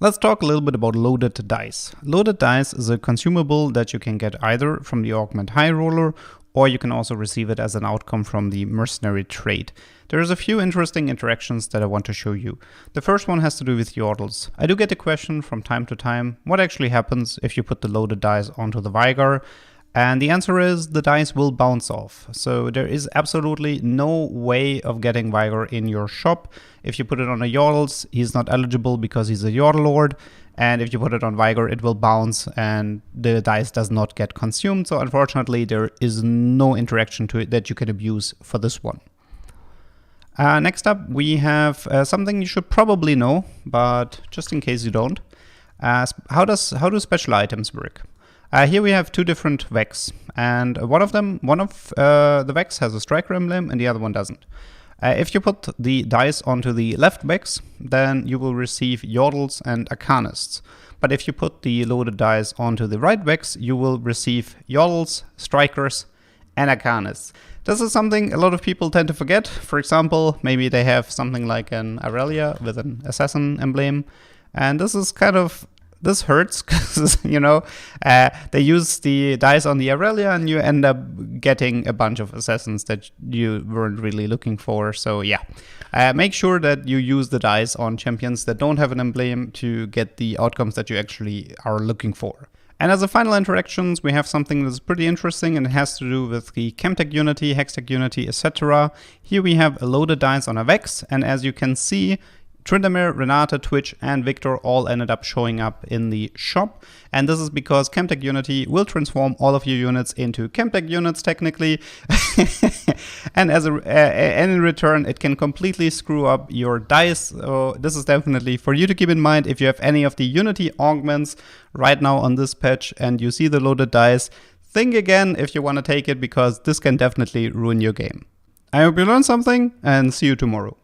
Let's talk a little bit about loaded dice. Loaded dice is a consumable that you can get either from the Augment High Roller, or you can also receive it as an outcome from the mercenary trade. There's a few interesting interactions that I want to show you. The first one has to do with yordles. I do get the question from time to time, what actually happens if you put the loaded dice onto the Vigar? And the answer is the dice will bounce off. So there is absolutely no way of getting Vigar in your shop. If you put it on a yordles, he's not eligible because he's a yordle lord. And if you put it on Vigar, it will bounce and the dice does not get consumed. So unfortunately, there is no interaction to it that you can abuse for this one. Next up, we have something you should probably know, but just in case you don't. How do special items work? Here we have two different Vex, and one of the Vex has a striker emblem and the other one doesn't. If you put the dice onto the left Vex, then you will receive yordles and arcanists. But if you put the loaded dice onto the right Vex, you will receive yordles, strikers, and arcanists. This is something a lot of people tend to forget. For example, maybe they have something like an Aurelia with an assassin emblem, and this hurts because, you know, they use the dice on the Aurelia and you end up getting a bunch of assassins that you weren't really looking for. So yeah, make sure that you use the dice on champions that don't have an emblem to get the outcomes that you actually are looking for. And as a final interactions, we have something that's pretty interesting, and it has to do with the Chemtech Unity, Hextech Unity, etc. Here we have a loaded dice on a Vex, and as you can see, Tryndamere, Renata, Twitch, and Victor all ended up showing up in the shop. And this is because Chemtech Unity will transform all of your units into Chemtech units, technically. And in return, it can completely screw up your dice. So this is definitely for you to keep in mind if you have any of the Unity augments right now on this patch and you see the loaded dice. Think again if you want to take it, because this can definitely ruin your game. I hope you learned something, and see you tomorrow.